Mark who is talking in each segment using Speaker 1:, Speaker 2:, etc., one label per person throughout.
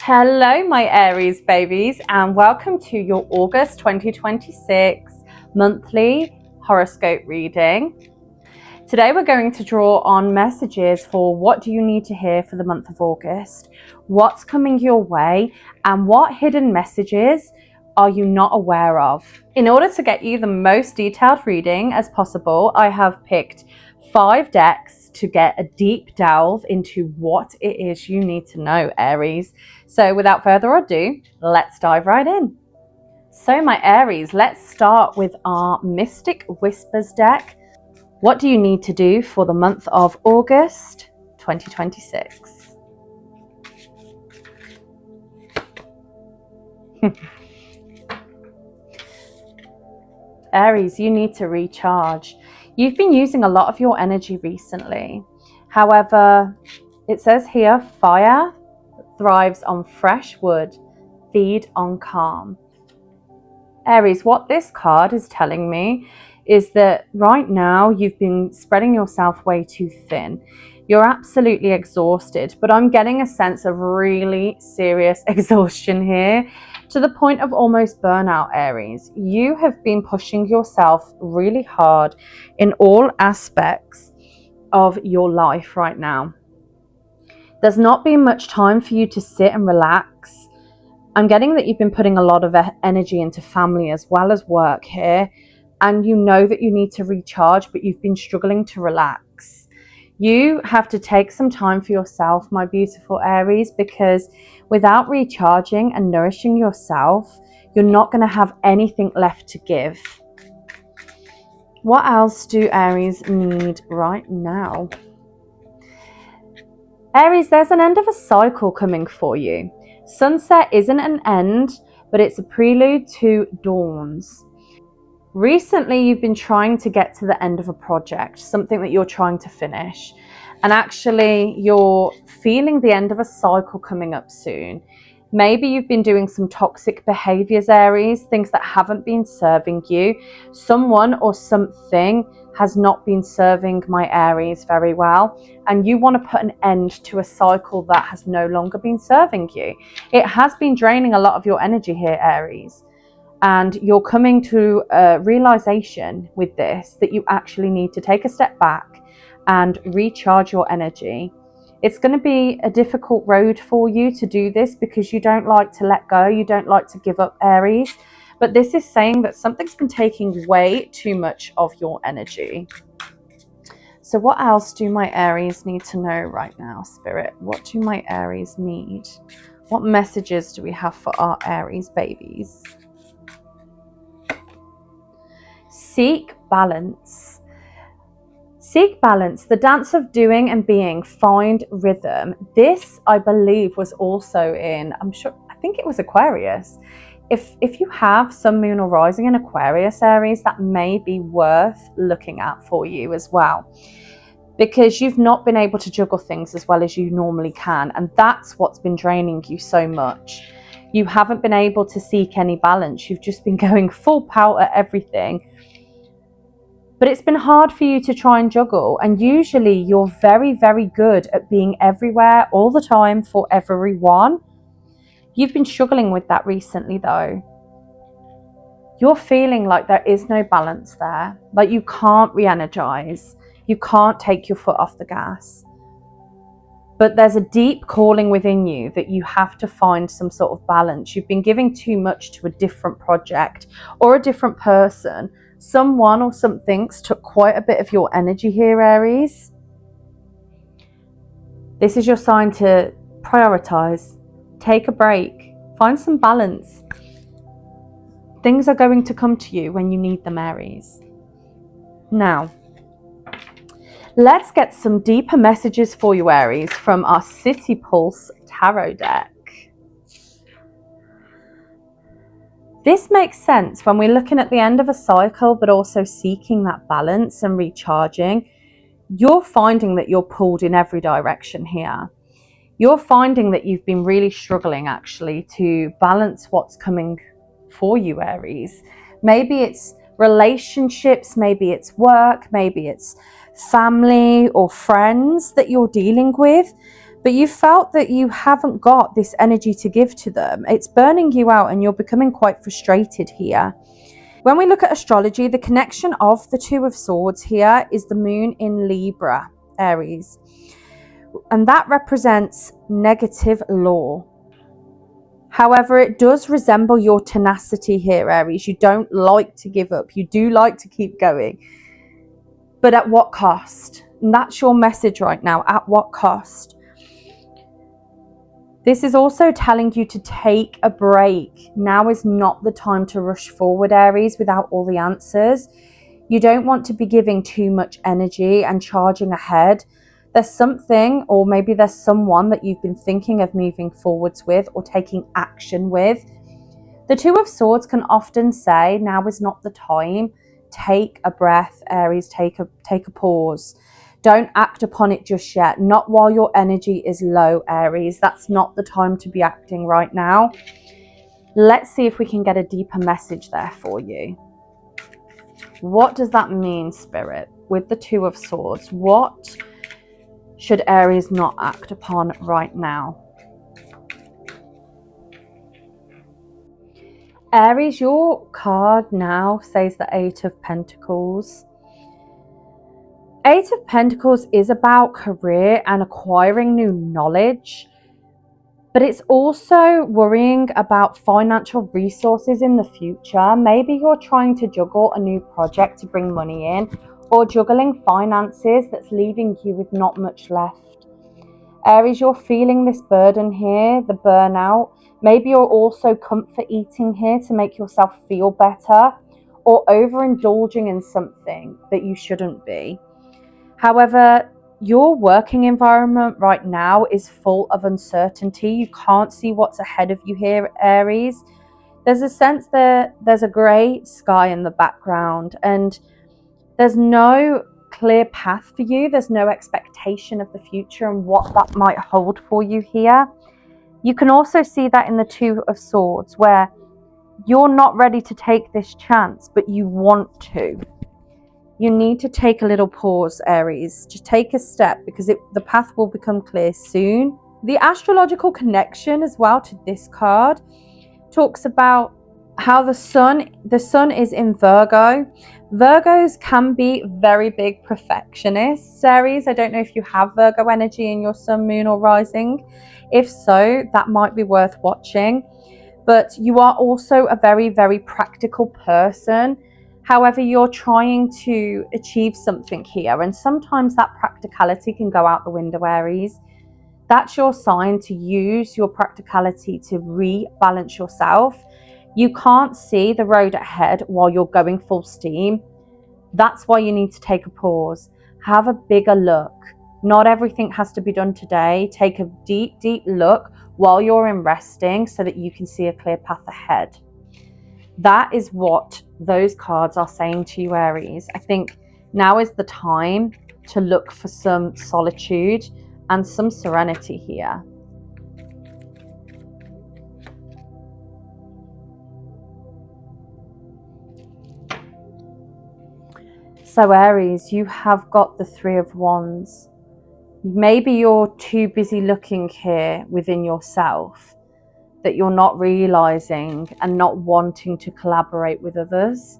Speaker 1: Hello, my Aries babies, and welcome to your August 2026 monthly horoscope reading. Today we're going to draw on messages for what do you need to hear for the month of August, what's coming your way, and what hidden messages are you not aware of. In order to get you the most detailed reading as possible, I have picked 5 decks to get a deep delve into what it is you need to know, Aries. So without further ado, let's dive right in. So my Aries, let's start with our Mystic Whispers deck. What do you need to do for the month of August 2026? Aries, you need to recharge. You've been using a lot of your energy recently. However, it says here, fire thrives on fresh wood, feed on calm. Aries, what this card is telling me is that right now you've been spreading yourself way too thin. You're absolutely exhausted, but I'm getting a sense of really serious exhaustion here to the point of almost burnout, Aries. You have been pushing yourself really hard in all aspects of your life right now. There's not been much time for you to sit and relax. I'm getting that you've been putting a lot of energy into family as well as work here, and you know that you need to recharge, but you've been struggling to relax. You have to take some time for yourself, my beautiful Aries, because without recharging and nourishing yourself, you're not going to have anything left to give. What else do Aries need right now? Aries, there's an end of a cycle coming for you. Sunset isn't an end, but it's a prelude to dawns. Recently, you've been trying to get to the end of a project, something that you're trying to finish. And actually, you're feeling the end of a cycle coming up soon. Maybe you've been doing some toxic behaviors, Aries, things that haven't been serving you. Someone or something has not been serving my Aries very well, and you want to put an end to a cycle that has no longer been serving you. It has been draining a lot of your energy here, Aries, and you're coming to a realization with this that you actually need to take a step back and recharge your energy. It's going to be a difficult road for you to do this because you don't like to let go, you don't like to give up, Aries. But this is saying that something's been taking way too much of your energy. So what else do my Aries need to know right now, Spirit? What do my Aries need? What messages do we have for our Aries babies? Seek balance. Seek balance, the dance of doing and being, find rhythm. This, I believe, was also in, I think it was Aquarius. If you have sun, moon or rising in Aquarius, Aries, that may be worth looking at for you as well, because you've not been able to juggle things as well as you normally can, and that's what's been draining you so much. You haven't been able to seek any balance. You've just been going full pout at everything. But it's been hard for you to try and juggle. And usually you're very, very good at being everywhere all the time for everyone. You've been struggling with that recently though. You're feeling like there is no balance there. Like you can't re-energize. You can't take your foot off the gas. But there's a deep calling within you that you have to find some sort of balance. You've been giving too much to a different project or a different person. Someone or something's took quite a bit of your energy here, Aries. This is your sign to prioritize, take a break, find some balance. Things are going to come to you when you need them, Aries. Now, let's get some deeper messages for you, Aries, from our City Pulse Tarot deck. This makes sense when we're looking at the end of a cycle, but also seeking that balance and recharging. You're finding that you're pulled in every direction here. You're finding that you've been really struggling actually to balance what's coming for you, Aries. Maybe it's relationships, maybe it's work, maybe it's family or friends that you're dealing with. but you felt that you haven't got this energy to give to them. It's burning you out and you're becoming quite frustrated here. When we look at astrology, the connection of the Two of Swords here is the moon in Libra, Aries. And that represents negative law. However, it does resemble your tenacity here, Aries. You don't like to give up. You do like to keep going. But at what cost? And that's your message right now. At what cost? This is also telling you to take a break. Now is not the time to rush forward, Aries, without all the answers. You don't want to be giving too much energy and charging ahead. There's something, or maybe there's someone that you've been thinking of moving forwards with or taking action with. The Two of Swords can often say, now is not the time. Take a breath, Aries, take a pause. Don't act upon it just yet. Not while your energy is low, Aries. That's not the time to be acting right now. Let's see if we can get a deeper message there for you. What does that mean, Spirit? With the Two of Swords, what should Aries not act upon right now? Aries, your card now says the Eight of Pentacles. Eight of Pentacles is about career and acquiring new knowledge, but it's also worrying about financial resources in the future. Maybe you're trying to juggle a new project to bring money in, or juggling finances that's leaving you with not much left. Aries, you're feeling this burden here, the burnout. Maybe you're also comfort eating here to make yourself feel better, or overindulging in something that you shouldn't be. However, your working environment right now is full of uncertainty. You can't see what's ahead of you here, Aries. There's a sense that there's a grey sky in the background and there's no clear path for you. There's no expectation of the future and what that might hold for you here. You can also see that in the Two of Swords, where you're not ready to take this chance, but you want to. You need to take a little pause, Aries. Just take a step, because the path will become clear soon. The astrological connection as well to this card talks about how the sun is in Virgo. Virgos can be very big perfectionists, Aries. I don't know if you have Virgo energy in your sun, moon, or rising. If so, that might be worth watching. But you are also a very, very practical person. However, you're trying to achieve something here, and sometimes that practicality can go out the window, Aries. That's your sign to use your practicality to rebalance yourself. You can't see the road ahead while you're going full steam. That's why you need to take a pause. Have a bigger look. Not everything has to be done today. Take a deep, deep look while you're in resting so that you can see a clear path ahead. That is what those cards are saying to you, Aries. I think now is the time to look for some solitude and some serenity here. So Aries, you have got the Three of Wands. Maybe you're too busy looking here within yourself that you're not realizing and not wanting to collaborate with others.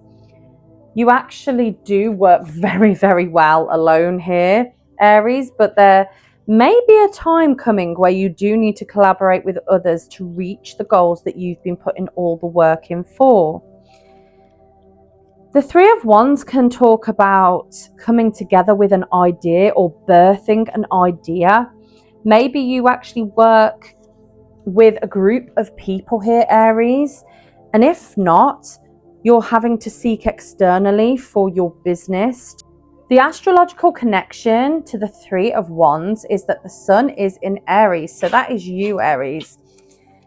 Speaker 1: You actually do work very, very well alone here, Aries, but there may be a time coming where you do need to collaborate with others to reach the goals that you've been putting all the work in for. The Three of Wands can talk about coming together with an idea or birthing an idea. Maybe you actually work with a group of people here, Aries, and if not, you're having to seek externally for your business. The astrological connection to the Three of Wands is that the sun is in Aries, so that is you, Aries.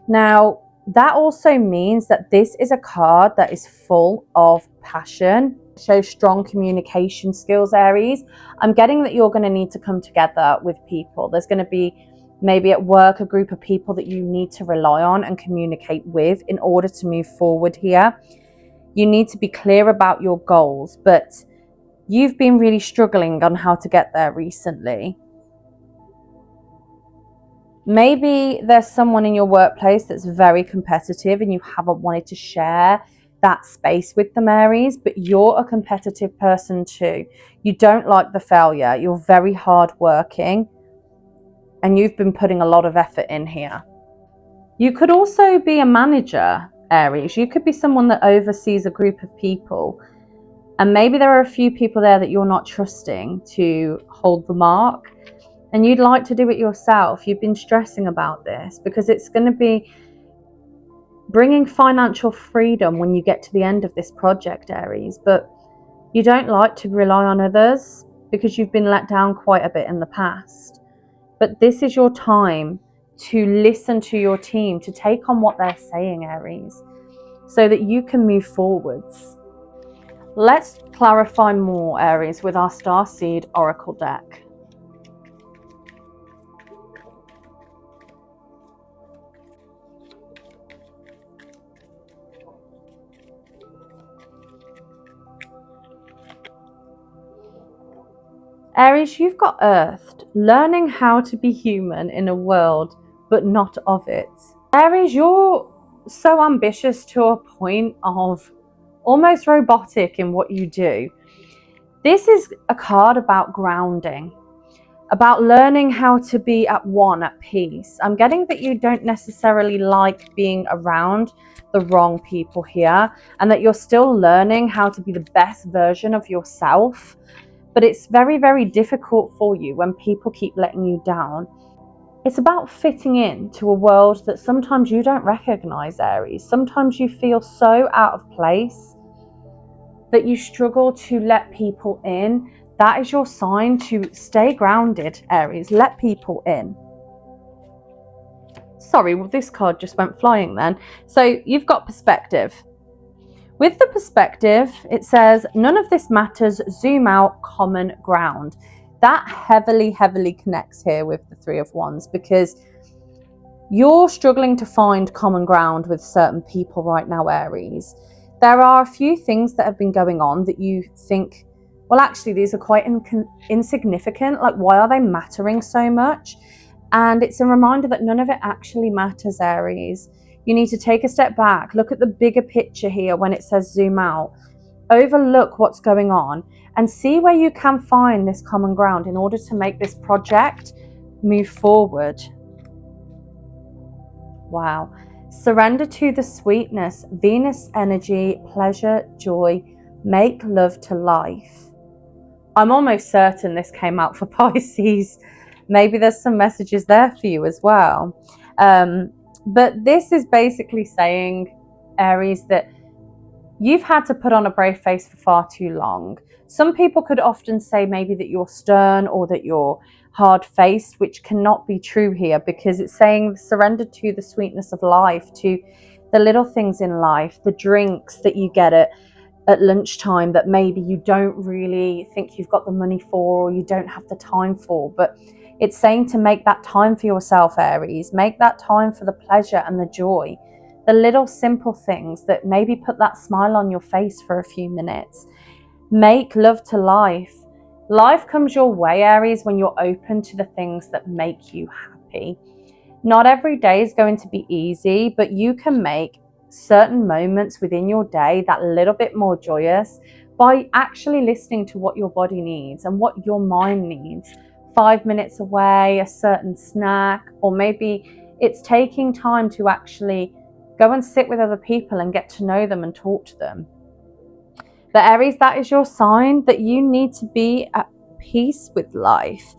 Speaker 1: Now, that also means that this is a card that is full of passion. It shows strong communication skills, Aries. I'm getting that you're going to need to come together with people. There's going to be maybe at work a group of people that you need to rely on and communicate with in order to move forward here. You need to be clear about your goals, but you've been really struggling on how to get there recently. Maybe there's someone in your workplace that's very competitive and you haven't wanted to share that space with them, Aries, but you're a competitive person too. You don't like the failure. You're very hardworking and you've been putting a lot of effort in here. You could also be a manager, Aries. You could be someone that oversees a group of people. And maybe there are a few people there that you're not trusting to hold the mark. And you'd like to do it yourself. You've been stressing about this because it's going to be bringing financial freedom when you get to the end of this project, Aries. But you don't like to rely on others because you've been let down quite a bit in the past. But this is your time to listen to your team, to take on what they're saying, Aries, so that you can move forwards. Let's clarify more, Aries, with our Starseed Oracle deck. Aries, you've got Earthed, learning how to be human in a world, but not of it. Aries, you're so ambitious to a point of almost robotic in what you do. This is a card about grounding, about learning how to be at one, at peace. I'm getting that you don't necessarily like being around the wrong people here, and that you're still learning how to be the best version of yourself. But it's very, very difficult for you when people keep letting you down. It's about fitting in to a world that sometimes you don't recognize, Aries. Sometimes you feel so out of place that you struggle to let people in. That is your sign to stay grounded, Aries. Let people in. Sorry, well, this card just went flying then. So you've got perspective. With the perspective, it says, none of this matters, zoom out, common ground. That heavily, heavily connects here with the Three of Wands because you're struggling to find common ground with certain people right now, Aries. There are a few things that have been going on that you think, well, actually, these are quite insignificant. Like, why are they mattering so much? And it's a reminder that none of it actually matters, Aries. You need to take a step back, look at the bigger picture here when it says zoom out, overlook what's going on and see where you can find this common ground in order to make this project move forward. Wow. Surrender to the sweetness, Venus energy, pleasure, joy, make love to life. I'm almost certain this came out for Pisces. Maybe there's some messages there for you as well. But this is basically saying, Aries, that you've had to put on a brave face for far too long. Some people could often say maybe that you're stern or that you're hard-faced, which cannot be true here because it's saying surrender to the sweetness of life, to the little things in life, the drinks that you get at lunchtime that maybe you don't really think you've got the money for or you don't have the time for. But it's saying to make that time for yourself, Aries. Make that time for the pleasure and the joy. The little simple things that maybe put that smile on your face for a few minutes. Make love to life. Life comes your way, Aries, when you're open to the things that make you happy. Not every day is going to be easy, but you can make certain moments within your day that little bit more joyous by actually listening to what your body needs and what your mind needs. 5 minutes away, a certain snack, or maybe it's taking time to actually go and sit with other people and get to know them and talk to them. But Aries, that is your sign that you need to be at peace with life.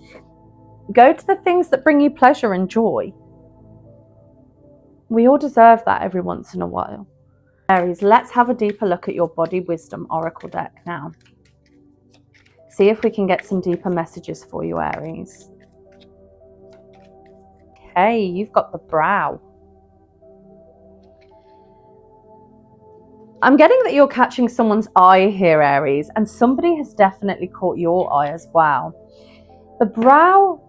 Speaker 1: Go to the things that bring you pleasure and joy. We all deserve that every once in a while. Aries, let's have a deeper look at your body wisdom oracle deck now. See if we can get some deeper messages for you, Aries. Okay, you've got the brow. I'm getting that you're catching someone's eye here, Aries, and somebody has definitely caught your eye as well. The brow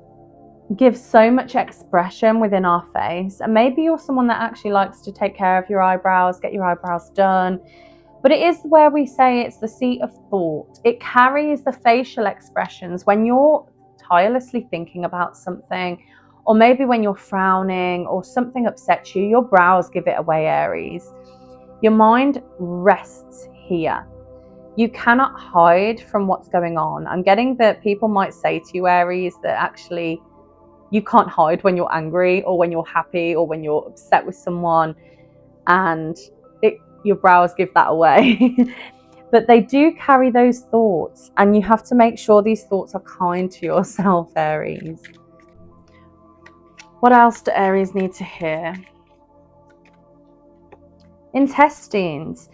Speaker 1: gives so much expression within our face, and maybe you're someone that actually likes to take care of your eyebrows, get your eyebrows done, but it is where we say it's the seat of thought. It carries the facial expressions when you're tirelessly thinking about something, or maybe when you're frowning or something upsets you, your brows give it away, Aries. Your mind rests here. You cannot hide from what's going on. I'm getting that people might say to you, Aries, that actually you can't hide when you're angry or when you're happy or when you're upset with someone, and your brows give that away. But they do carry those thoughts, and you have to make sure these thoughts are kind to yourself, Aries. What else do Aries need to hear? Intestines.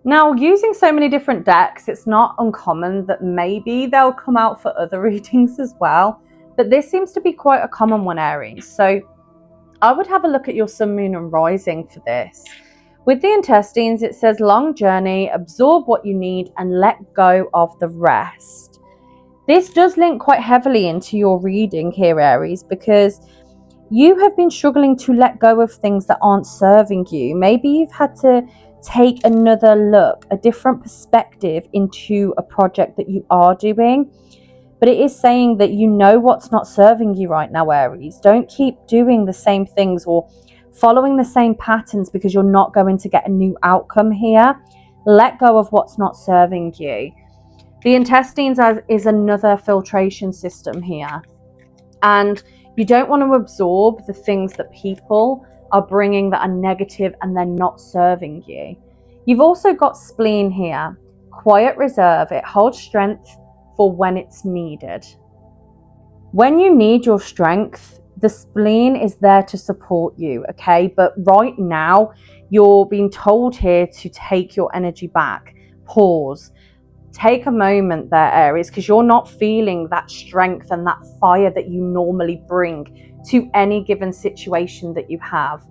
Speaker 1: Now, using so many different decks, it's not uncommon that maybe they'll come out for other readings as well, but this seems to be quite a common one, Aries. So I would have a look at your sun, moon and rising for this. With the intestines, it says long journey, absorb what you need and let go of the rest. This does link quite heavily into your reading here, Aries, because you have been struggling to let go of things that aren't serving you. Maybe you've had to take another look, a different perspective into a project that you are doing. But it is saying that you know what's not serving you right now, Aries. Don't keep doing the same things or following the same patterns because you're not going to get a new outcome here. Let go of what's not serving you. The intestines is another filtration system here. And you don't want to absorb the things that people are bringing that are negative and they're not serving you. You've also got spleen here. Quiet reserve. It holds strength for when it's needed. When you need your strength, the spleen is there to support you, okay? But right now, you're being told here to take your energy back. Pause. Take a moment there, Aries, because you're not feeling that strength and that fire that you normally bring to any given situation that you have.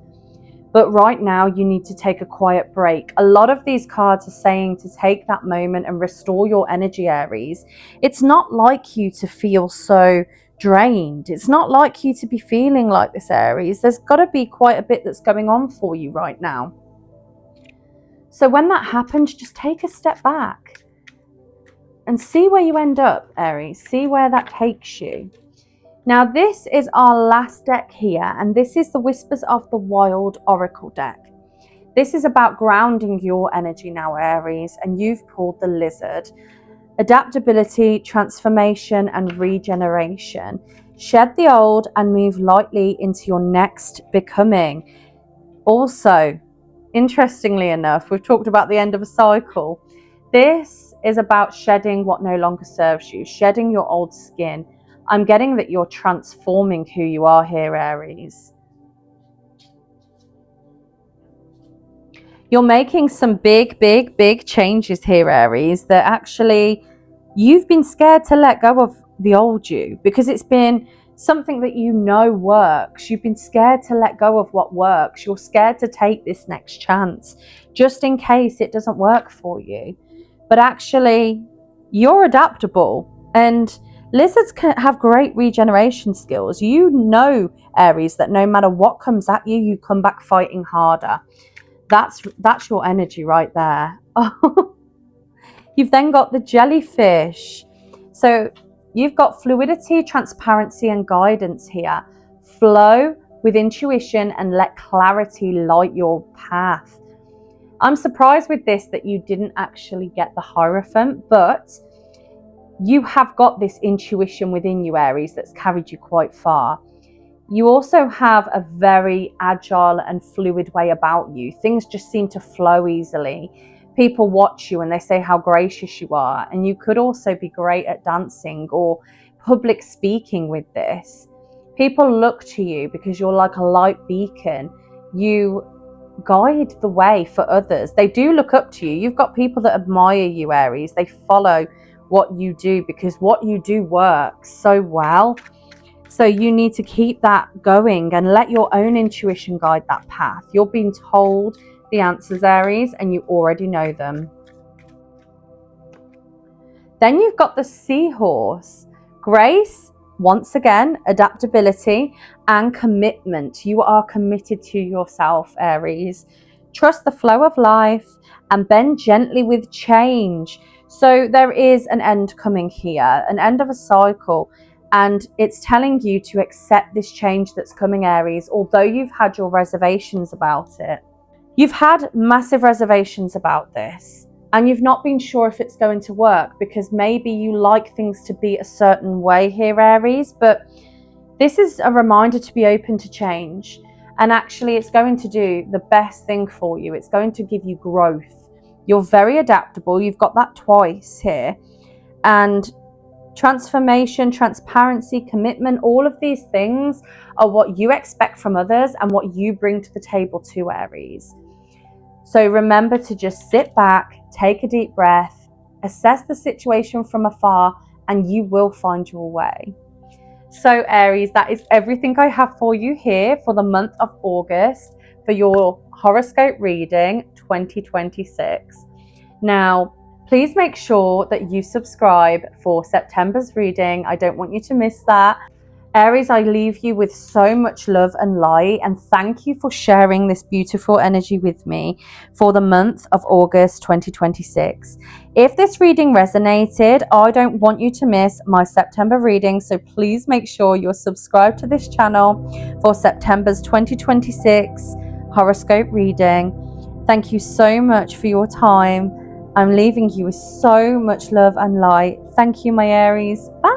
Speaker 1: But right now, you need to take a quiet break. A lot of these cards are saying to take that moment and restore your energy, Aries. It's not like you to feel so drained. It's not like you to be feeling like this, Aries. There's got to be quite a bit that's going on for you right now. So when that happens, just take a step back and see where you end up, Aries. See where that takes you. Now, this is our last deck here, and this is the Whispers of the Wild Oracle deck. This is about grounding your energy now, Aries, and you've pulled the Lizard. Adaptability, transformation, and regeneration. Shed the old and move lightly into your next becoming. Also, interestingly enough, we've talked about the end of a cycle. This is about shedding what no longer serves you, shedding your old skin. I'm getting that you're transforming who you are here, Aries. You're making some big changes here, Aries, that actually you've been scared to let go of the old you because it's been something that you know works. You've been scared to let go of what works. You're scared to take this next chance just in case it doesn't work for you. But actually, you're adaptable, and lizards can have great regeneration skills. You know, Aries, that no matter what comes at you, you come back fighting harder. That's your energy right there. You've then got the jellyfish. So you've got fluidity, transparency, and guidance here. Flow with intuition and let clarity light your path. I'm surprised with this that you didn't actually get the Hierophant, but you have got this intuition within you, Aries, that's carried you quite far. You also have a very agile and fluid way about you. Things just seem to flow easily. People watch you and they say how gracious you are. And you could also be great at dancing or public speaking with this. People look to you because you're like a light beacon. You guide the way for others. They do look up to you. You've got people that admire you, Aries. They follow what you do because what you do works so well. So you need to keep that going and let your own intuition guide that path. You're being told the answers, Aries, and you already know them. Then you've got the Seahorse. Grace, once again, adaptability and commitment. You are committed to yourself, Aries. Trust the flow of life and bend gently with change. So there is an end coming here, an end of a cycle. And it's telling you to accept this change that's coming, Aries, although you've had your reservations about it. You've had massive reservations about this, and you've not been sure if it's going to work because maybe you like things to be a certain way here, Aries, but this is a reminder to be open to change. And actually, it's going to do the best thing for you. It's going to give you growth. You're very adaptable. You've got that twice here. And transformation, transparency, commitment, all of these things are what you expect from others and what you bring to the table too, Aries. So remember to just sit back, take a deep breath, assess the situation from afar, and you will find your way. So Aries, that is everything I have for you here for the month of August for your horoscope reading 2026. Now, please make sure that you subscribe for September's reading. I don't want you to miss that. Aries, I leave you with so much love and light, and thank you for sharing this beautiful energy with me for the month of August 2026. If this reading resonated, I don't want you to miss my September reading, so please make sure you're subscribed to this channel for September's 2026 horoscope reading. Thank you so much for your time. I'm leaving you with so much love and light. Thank you, my Aries. Bye.